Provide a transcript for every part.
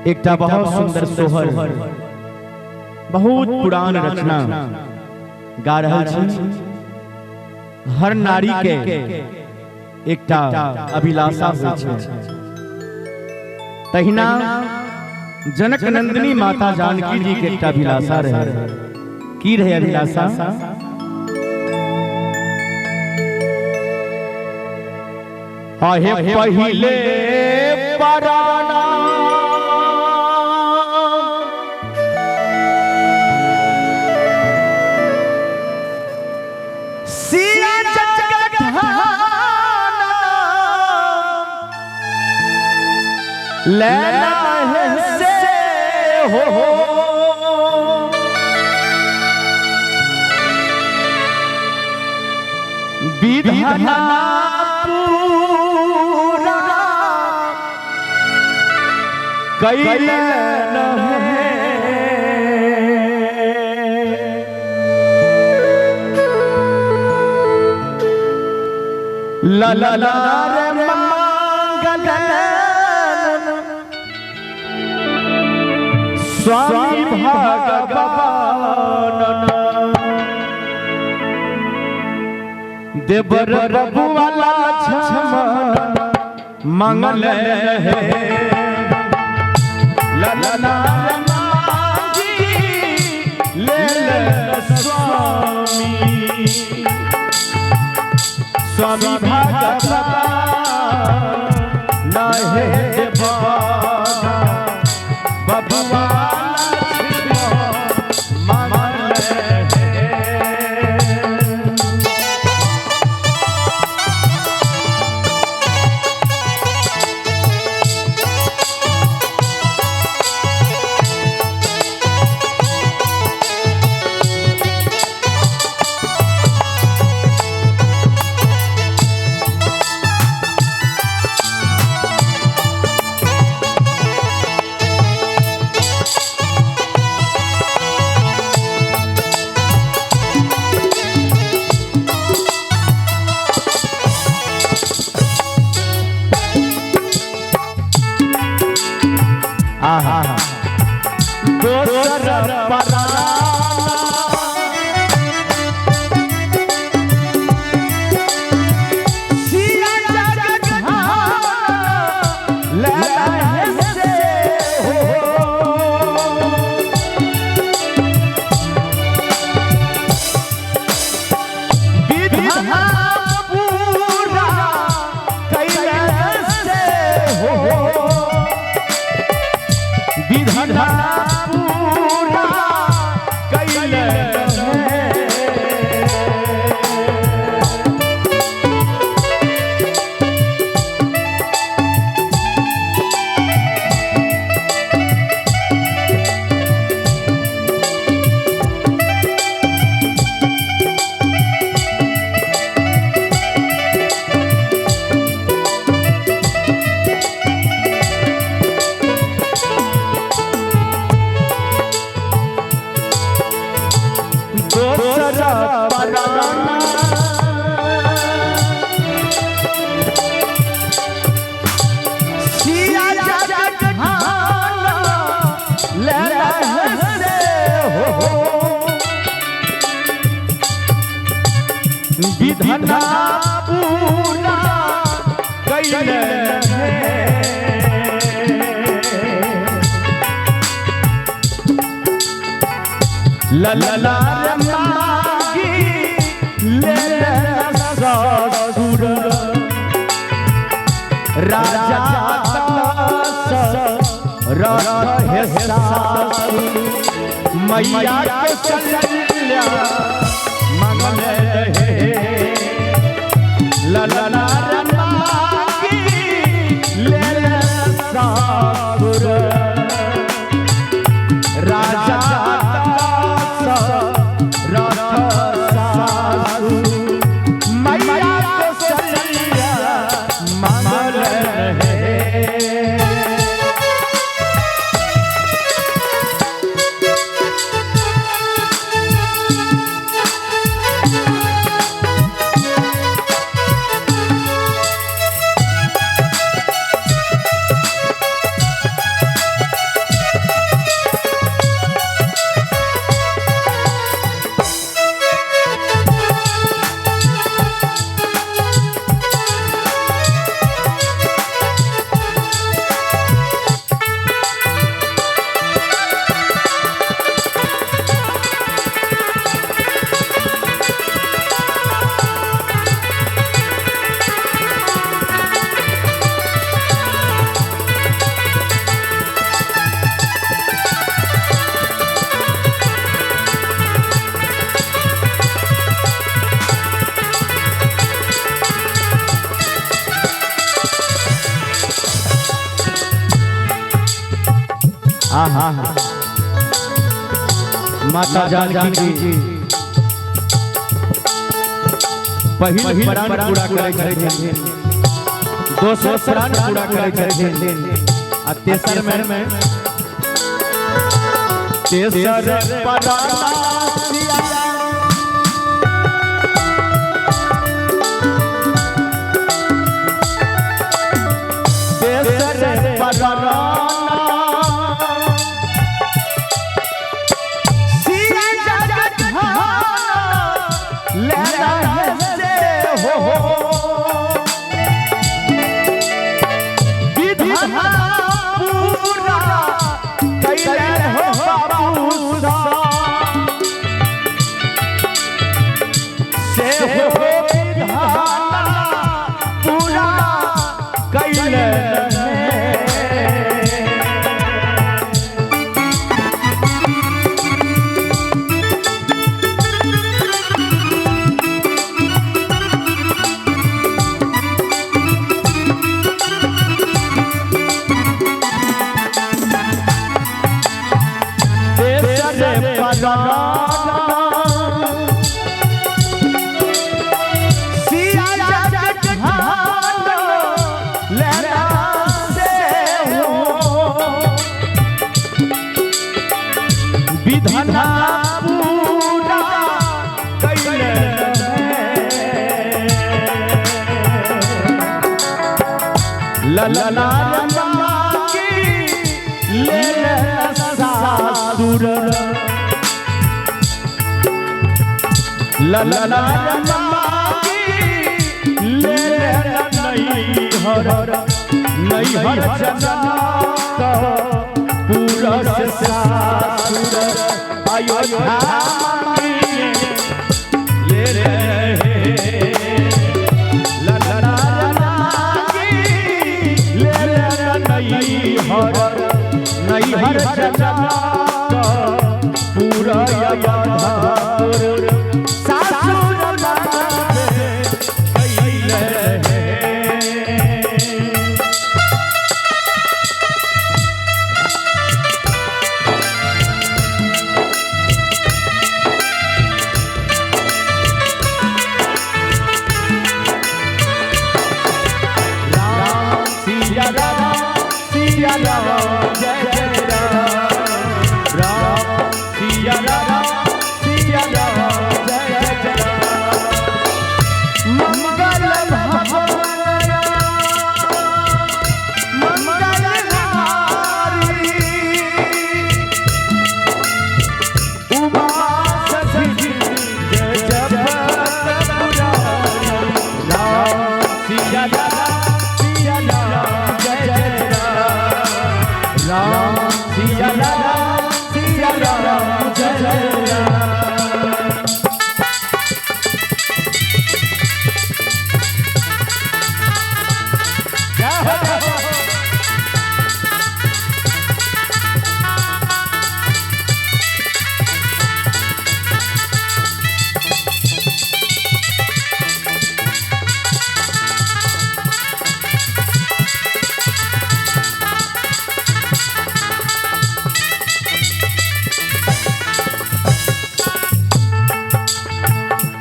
एक बहुत सुंदर सोहर बहुत पुरान रचना गा रहल छी। हर नारी के एकटा अभिलाषा होय छै, तहिना जनक नंदिनी माता जानकी जी के एकटा अभिलाषा रहे। की रहे अभिलाषा? आहे पहिले पराना सिया जगधाना लेना है से हो विधाना कैले ललला रे मंगल स्वामी भगवान देवर रघुवाला छम मंगल है। ललना मांगी ले स्वामी स्वामी भगवान नहे देवाना बबुआ दोसर पराना सिया जगधाना लेना है से हो विधाना पूरा कैले से हो विधाना पूरा कैले सिया जगधाना लेना है से हो विधाना पूरा कैले ललला मांगी ले ससुर राजा रहे सासु मैया के कल्याण मंगल है। ललला मांगी ले ससुर राजा आहा माता जानकी जी पहिल प्राण पूरा करे छथिन, दोसर प्राण पूरा करे छथिन, आ तेसर में तेसर प्राण विधना पूरा कैले ललना ले सासुर ललना ले नैहर जना पूरा सासुर अयोध्या ले रहे ललना ले नैहर जना पूरा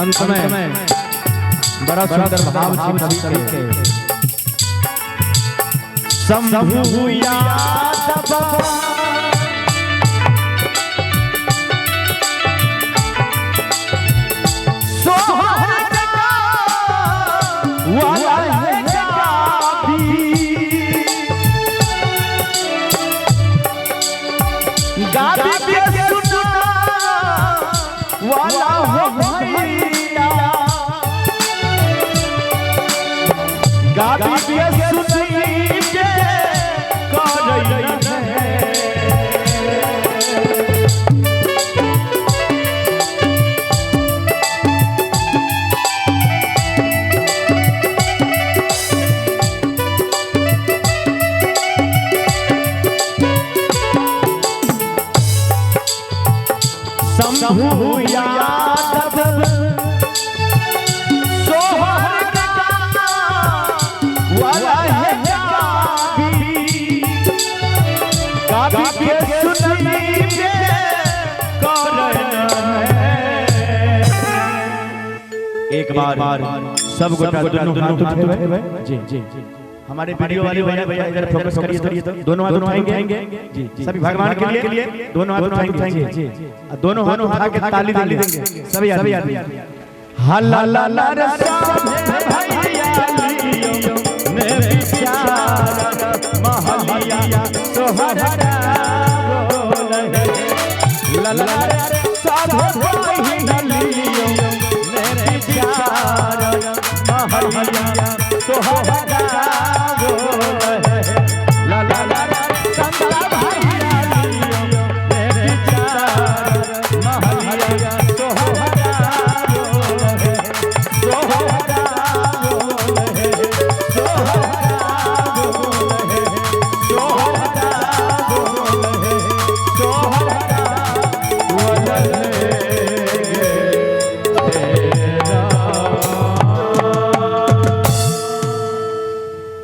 अंत में बड़ा सुंदर भाव कवि के शंभु यादव वाला हो भैया गाबी सुनी के शंभु यादव सोहर वाला है गाबी गाबी के सुननी पे करना है। एक बार सब गोटा दोनों हाथ उठाए जी जी जी। हमारे वीडियो वाले भैया इधर फोकस करिए तो दोनों हाथ उठाएंगे जी जी। सभी भगवान के लिए दोनों हाथ उठाएंगे जी जी। दोनों हाथ उठा के ताली देंगे सभी आदमी। हल्ला ला ला रे भैया लियो ने प्यार महलिया सोहरा बोले ला ला रे सब भैया लियो ने प्यार महलिया सोहरा